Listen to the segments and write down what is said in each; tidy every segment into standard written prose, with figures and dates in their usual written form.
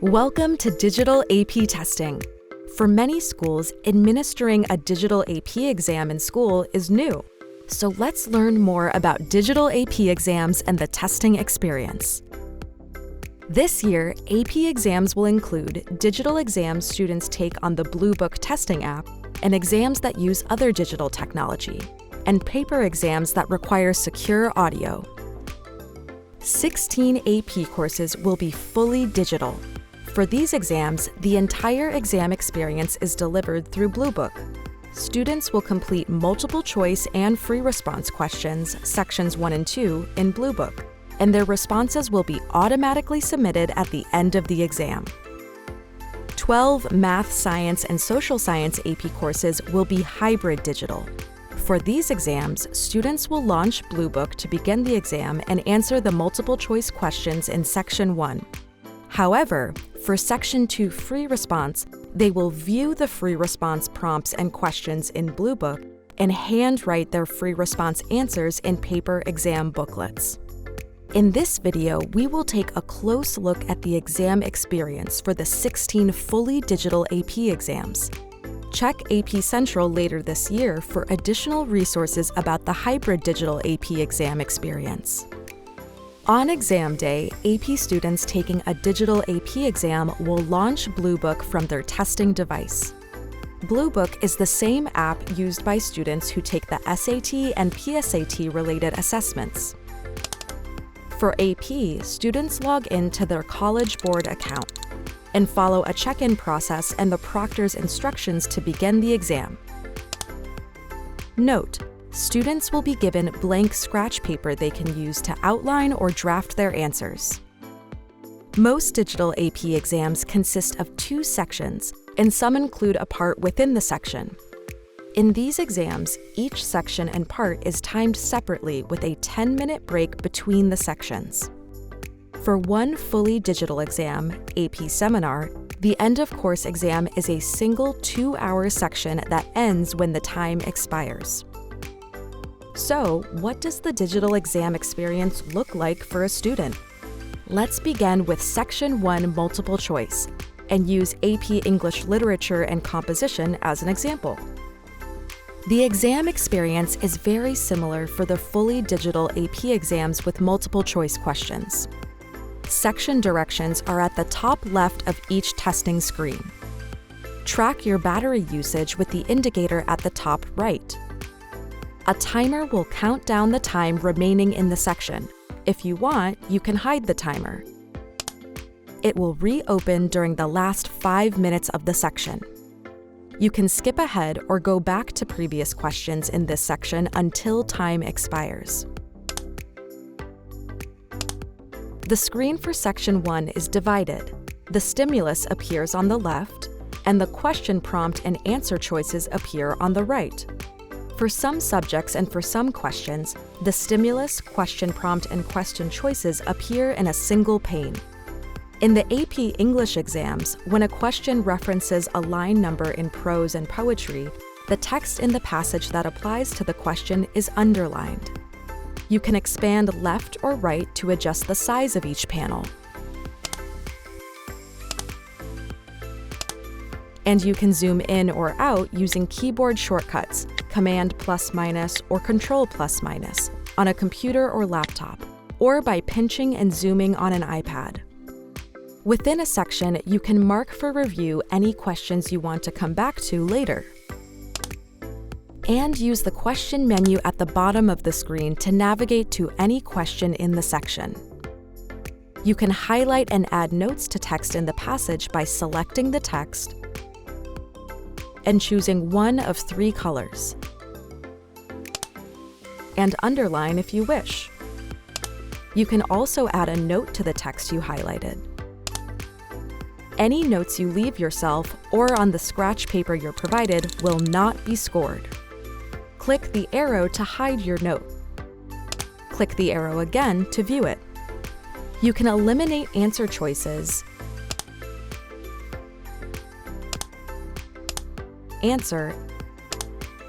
Welcome to Digital AP Testing. For many schools, administering a digital AP exam in school is new. So let's learn more about digital AP exams and the testing experience. This year, AP exams will include digital exams students take on the Bluebook testing app and exams that use other digital technology, and paper exams that require secure audio. 16 AP courses will be fully digital. For these exams, the entire exam experience is delivered through Bluebook. Students will complete multiple choice and free response questions, sections 1 and 2, in Bluebook, and their responses will be automatically submitted at the end of the exam. 12 math, science, and social science AP courses will be hybrid digital. For these exams, students will launch Bluebook to begin the exam and answer the multiple choice questions in section 1. However, for Section 2 free response, they will view the free response prompts and questions in Bluebook and handwrite their free response answers in paper exam booklets. In this video, we will take a close look at the exam experience for the 16 fully digital AP exams. Check AP Central later this year for additional resources about the hybrid digital AP exam experience. On exam day, AP students taking a digital AP exam will launch Bluebook from their testing device. Bluebook is the same app used by students who take the SAT and PSAT-related assessments. For AP, students log in to their College Board account and follow a check-in process and the proctor's instructions to begin the exam. Note: students will be given blank scratch paper they can use to outline or draft their answers. Most digital AP exams consist of 2 sections, and some include a part within the section. In these exams, each section and part is timed separately with a 10-minute break between the sections. For one fully digital exam, AP Seminar, the end-of-course exam is a single 2-hour section that ends when the time expires. So, what does the digital exam experience look like for a student? Let's begin with Section 1 multiple choice and use AP English Literature and Composition as an example. The exam experience is very similar for the fully digital AP exams with multiple choice questions. Section directions are at the top left of each testing screen. Track your battery usage with the indicator at the top right. A timer will count down the time remaining in the section. If you want, you can hide the timer. It will reopen during the last 5 minutes of the section. You can skip ahead or go back to previous questions in this section until time expires. The screen for Section 1 is divided. The stimulus appears on the left, and the question prompt and answer choices appear on the right. For some subjects and for some questions, the stimulus, question prompt, and question choices appear in a single pane. In the AP English exams, when a question references a line number in prose and poetry, the text in the passage that applies to the question is underlined. You can expand left or right to adjust the size of each panel. And you can zoom in or out using keyboard shortcuts, Command +- or Control +- on a computer or laptop, or by pinching and zooming on an iPad. Within a section, you can mark for review any questions you want to come back to later. And use the question menu at the bottom of the screen to navigate to any question in the section. You can highlight and add notes to text in the passage by selecting the text and choosing one of 3 colors, and underline if you wish. You can also add a note to the text you highlighted. Any notes you leave yourself or on the scratch paper you're provided will not be scored. Click the arrow to hide your note. Click the arrow again to view it. You can eliminate answer choices, answer,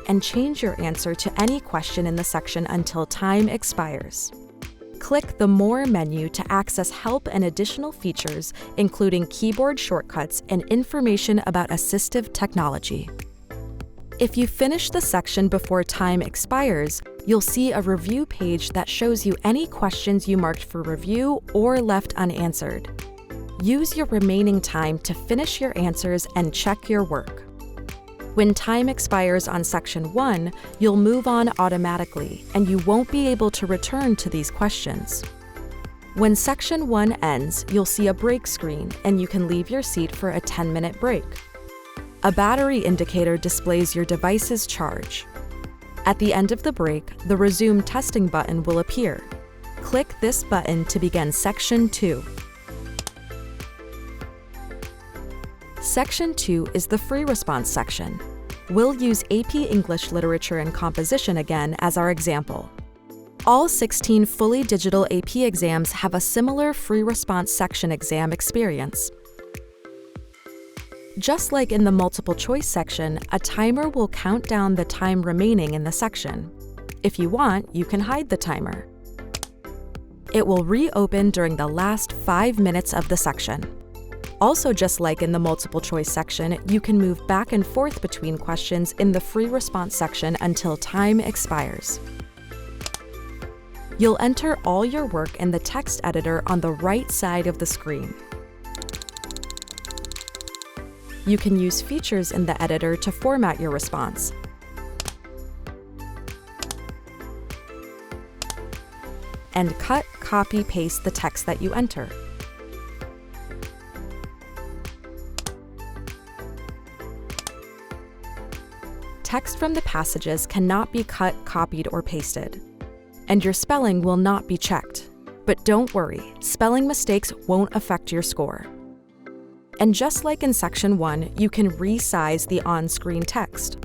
and change your answer to any question in the section until time expires. Click the More menu to access help and additional features, including keyboard shortcuts and information about assistive technology. If you finish the section before time expires, you'll see a review page that shows you any questions you marked for review or left unanswered. Use your remaining time to finish your answers and check your work. When time expires on Section 1, you'll move on automatically, and you won't be able to return to these questions. When Section 1 ends, you'll see a break screen, and you can leave your seat for a 10-minute break. A battery indicator displays your device's charge. At the end of the break, the Resume Testing button will appear. Click this button to begin Section 2. Section 2 is the free response section. We'll use AP English Literature and Composition again as our example. All 16 fully digital AP exams have a similar free response section exam experience. Just like in the multiple choice section, a timer will count down the time remaining in the section. If you want, you can hide the timer. It will reopen during the last 5 minutes of the section. Also, just like in the multiple choice section, you can move back and forth between questions in the free response section until time expires. You'll enter all your work in the text editor on the right side of the screen. You can use features in the editor to format your response. And cut, copy, paste the text that you enter. Text from the passages cannot be cut, copied, or pasted. And your spelling will not be checked. But don't worry, spelling mistakes won't affect your score. And just like in Section 1, you can resize the on-screen text.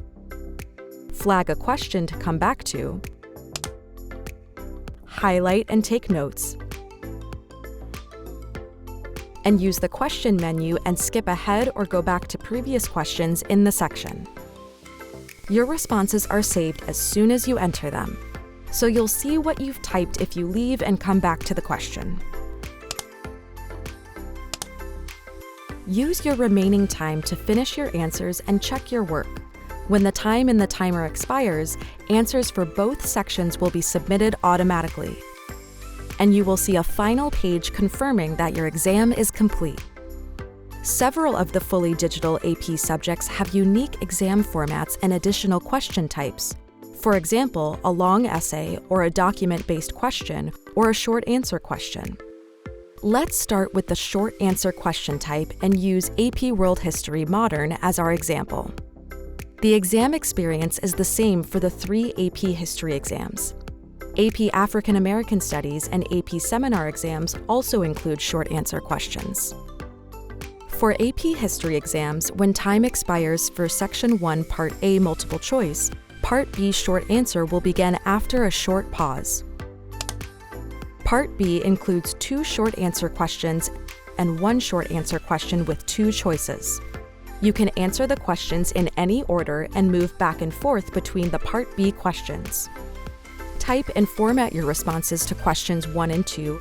Flag a question to come back to. Highlight and take notes. And use the question menu and skip ahead or go back to previous questions in the section. Your responses are saved as soon as you enter them, so you'll see what you've typed if you leave and come back to the question. Use your remaining time to finish your answers and check your work. When the time in the timer expires, answers for both sections will be submitted automatically. And you will see a final page confirming that your exam is complete. Several of the fully digital AP subjects have unique exam formats and additional question types. For example, a long essay or a document-based question or a short answer question. Let's start with the short answer question type and use AP World History Modern as our example. The exam experience is the same for the 3 AP History exams. AP African American Studies and AP Seminar exams also include short answer questions. For AP History exams, when time expires for Section 1 Part A multiple choice, Part B short answer will begin after a short pause. Part B includes 2 short answer questions and 1 short answer question with 2 choices. You can answer the questions in any order and move back and forth between the Part B questions. Type and format your responses to questions 1 and 2.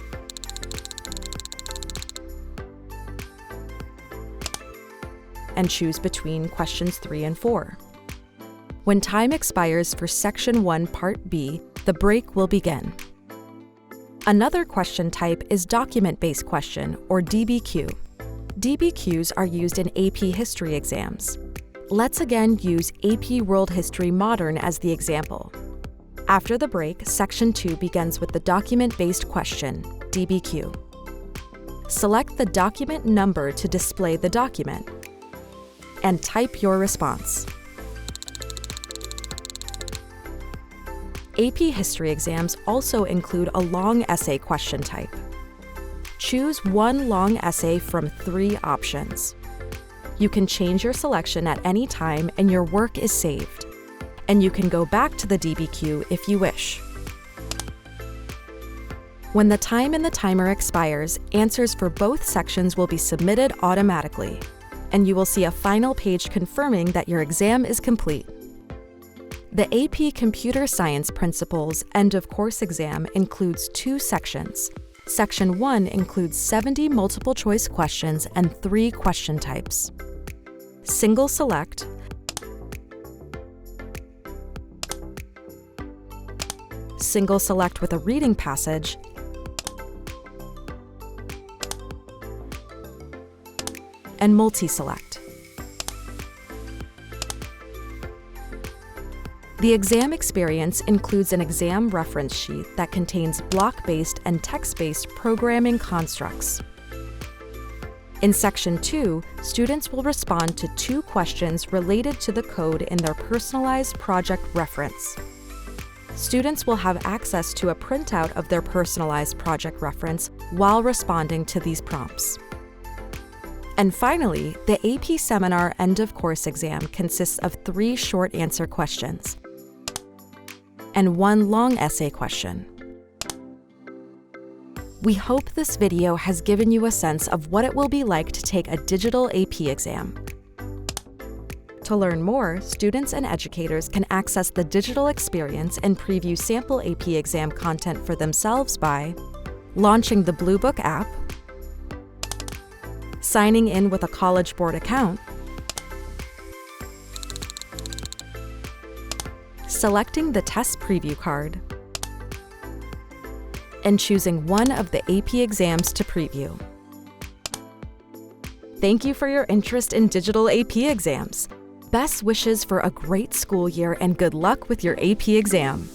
And choose between questions 3 and 4. When time expires for Section 1 Part B, the break will begin. Another question type is document-based question, or DBQ. DBQs are used in AP History exams. Let's again use AP World History Modern as the example. After the break, Section 2 begins with the document-based question, DBQ. Select the document number to display the document, and type your response. AP History exams also include a long essay question type. Choose 1 long essay from 3 options. You can change your selection at any time and your work is saved. And you can go back to the DBQ if you wish. When the time in the timer expires, answers for both sections will be submitted automatically, and you will see a final page confirming that your exam is complete. The AP Computer Science Principles end-of-course exam includes 2 sections. Section 1 includes 70 multiple-choice questions and 3 question types: single select, single select with a reading passage, and multi-select. The exam experience includes an exam reference sheet that contains block-based and text-based programming constructs. In Section 2, students will respond to 2 questions related to the code in their personalized project reference. Students will have access to a printout of their personalized project reference while responding to these prompts. And finally, the AP Seminar end-of-course exam consists of 3 short answer questions and 1 long essay question. We hope this video has given you a sense of what it will be like to take a digital AP exam. To learn more, students and educators can access the digital experience and preview sample AP exam content for themselves by launching the Bluebook app, signing in with a College Board account, selecting the test preview card, and choosing one of the AP exams to preview. Thank you for your interest in digital AP exams. Best wishes for a great school year and good luck with your AP exam.